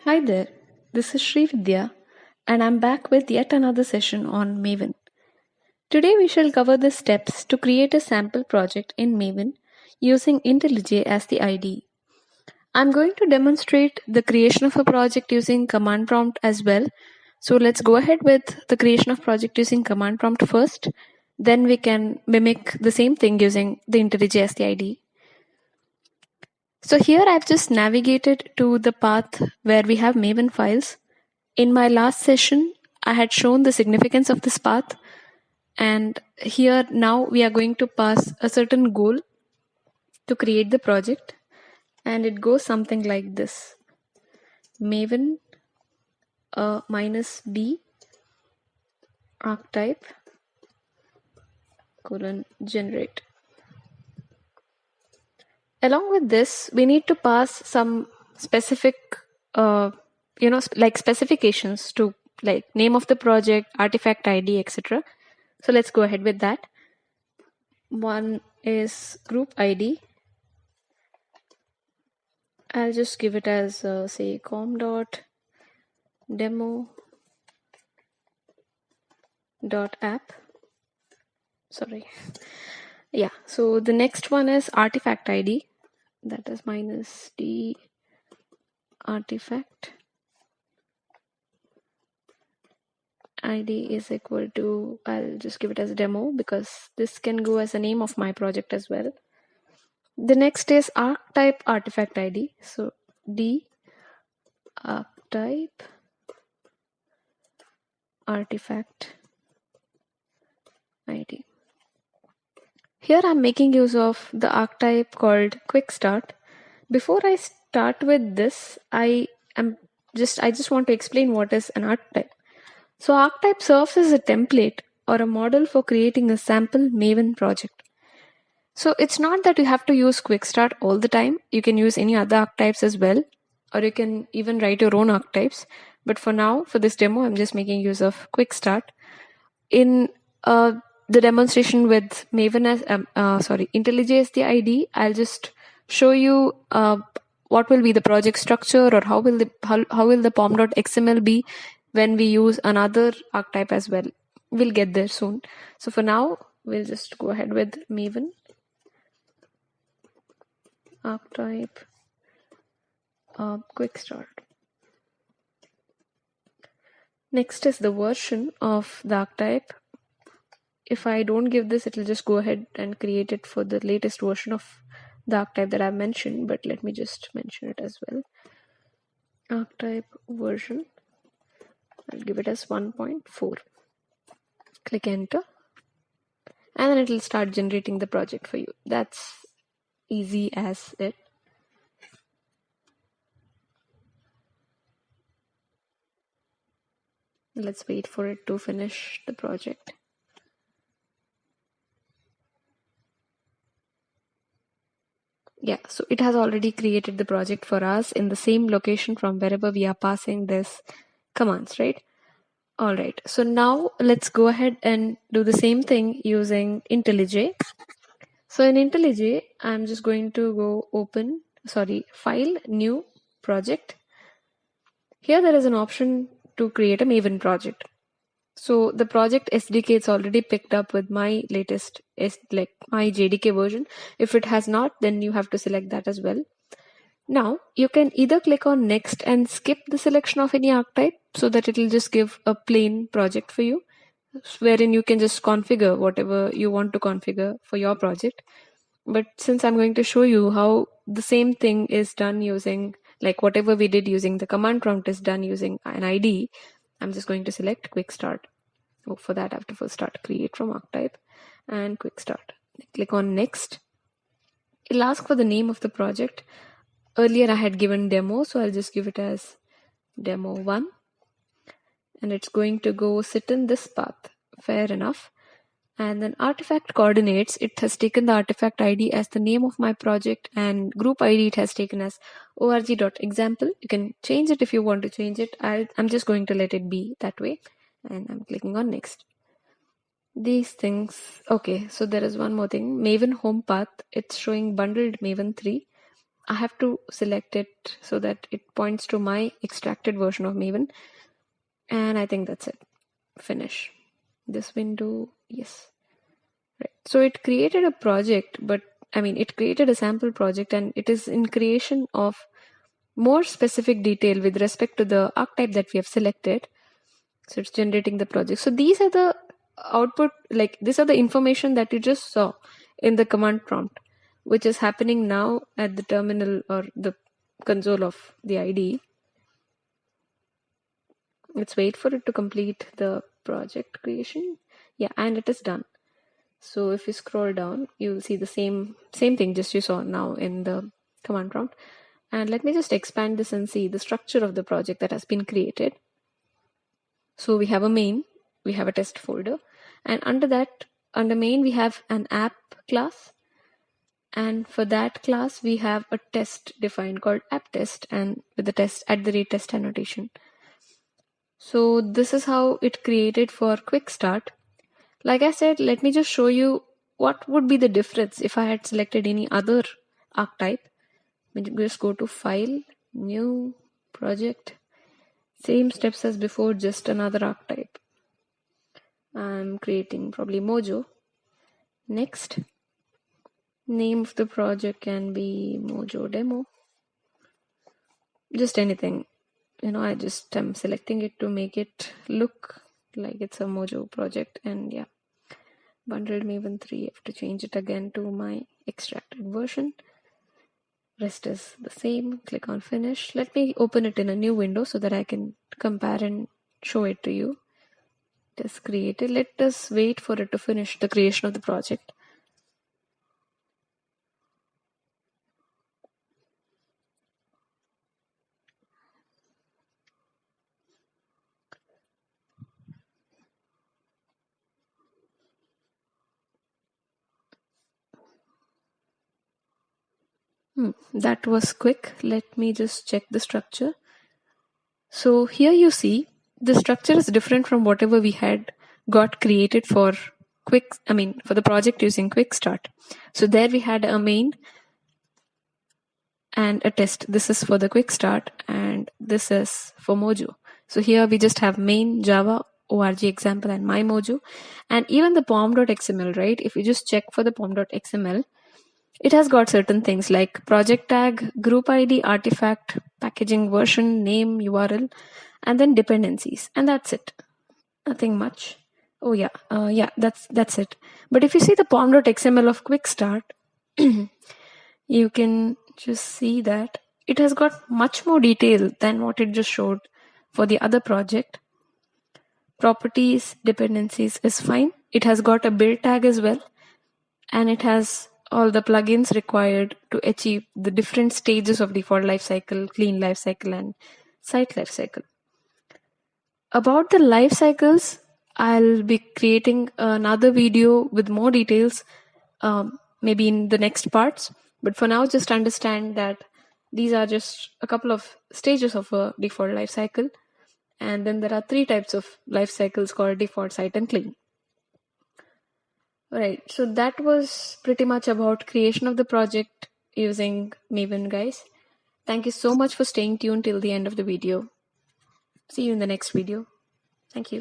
Hi there, this is Sri Vidya, and I'm back with yet another session on Maven. Today we shall cover the steps to create a sample project in Maven using IntelliJ as the IDE. I'm going to demonstrate the creation of a project using command prompt as well. So let's go ahead with the creation of project using command prompt first. Then we can mimic the same thing using the IntelliJ as the IDE. So here I've just navigated to the path where we have Maven files. In my last session, I had shown the significance of this path, and here now we are going to pass a certain goal to create the project, and it goes something like this: Maven -b archetype :generate. Along with this, we need to pass some specific, like specifications to like name of the project, artifact ID, etc. So let's go ahead with that. One is group ID. I'll just give it as say com.demo.app. Sorry. Yeah, so the next one is artifact ID, that is -d artifact ID is equal to, I'll just give it as demo because this can go as a name of my project as well. The next is archetype artifact ID, so d archetype artifact ID. Here I'm making use of the archetype called quick start. Before I start with this, I just want to explain what is an archetype. So archetype serves as a template or a model for creating a sample Maven project. So it's not that you have to use quick start all the time. You can use any other archetypes as well, or you can even write your own archetypes. But for now, for this demo, I'm just making use of quick start. In the demonstration with Maven as IntelliJ as the ID, I'll just show you what will be the project structure, or how will the pom.xml be when we use another archetype as well. We'll get there soon. So for now, we'll just go ahead with Maven archetype quick start. Next is the version of the archetype. If I don't give this, it'll just go ahead and create it for the latest version of the archetype that I've mentioned, but let me just mention it as well. Archetype version, I'll give it as 1.4. Click enter, and then it'll start generating the project for you. That's easy as it. Let's wait for it to finish the project. Yeah, so it has already created the project for us in the same location from wherever we are passing this commands, right? All right, so now let's go ahead and do the same thing using IntelliJ. So in IntelliJ, I'm just going to go file, new project. Here there is an option to create a Maven project. So the project SDK is already picked up with my latest, my JDK version. If it has not, then you have to select that as well. Now you can either click on next and skip the selection of any archetype so that it will just give a plain project for you, wherein you can just configure whatever you want to configure for your project. But since I'm going to show you how the same thing is done using, like whatever we did using the command prompt is done using an ID, I'm just going to select quick start. So for that, I have to first start create from archetype and quick start. Click on next. It'll ask for the name of the project. Earlier I had given demo, so I'll just give it as demo 1. And it's going to go sit in this path. Fair enough. And then artifact coordinates, it has taken the artifact ID as the name of my project, and group ID it has taken as org.example. You can change it if you want to change it. I'm just going to let it be that way. And I'm clicking on next. These things, okay, so there is one more thing. Maven home path, it's showing bundled Maven 3. I have to select it so that it points to my extracted version of Maven. And I think that's it. Finish. This window, yes. Right. So it created a project, but it created a sample project, and it is in creation of more specific detail with respect to the archetype that we have selected. So it's generating the project. So these are the output, like these are the information that you just saw in the command prompt, which is happening now at the terminal or the console of the IDE. Let's wait for it to complete the project creation. Yeah, and it is done. So if you scroll down, you'll see the same thing just you saw now in the command prompt. And let me just expand this and see the structure of the project that has been created. So we have a main, we have a test folder, and under that, under main, we have an app class. And for that class, we have a test defined called app test, and with the test @test annotation. So this is how it created for quick start. Like I said, let me just show you what would be the difference if I had selected any other archetype. Just go to File, New, Project. Same steps as before, just another archetype. I'm creating probably Mojo. Next. Name of the project can be Mojo Demo. Just anything. I just am selecting it to make it look like it's a Mojo project. And yeah. Bundled Maven 3, I have to change it again to my extracted version. Rest is the same. Click on finish. Let me open it in a new window so that I can compare and show it to you. It is created. Let us wait for it to finish the creation of the project. That was quick. Let me just check the structure. So here you see the structure is different from whatever we had got created for for the project using quick start. So there we had a main and a test. This is for the quick start and this is for Mojo. So here we just have main, Java, org example and my Mojo, and even the pom.xml, right? If you just check for the pom.xml, it has got certain things like project tag, group ID, artifact, packaging version, name, URL, and then dependencies, and that's it. Nothing much. Oh yeah, that's it. But if you see the pom.xml of quick start, you can just see that it has got much more detail than what it just showed for the other project. Properties, dependencies is fine. It has got a build tag as well, and it has all the plugins required to achieve the different stages of default lifecycle, clean lifecycle, and site lifecycle. About the life cycles, I'll be creating another video with more details, maybe in the next parts. But for now, just understand that these are just a couple of stages of a default life cycle. And then there are 3 types of life cycles called default, site, and clean. Right, so that was pretty much about creation of the project using Maven, guys. Thank you so much for staying tuned till the end of the video. See you in the next video. Thank you.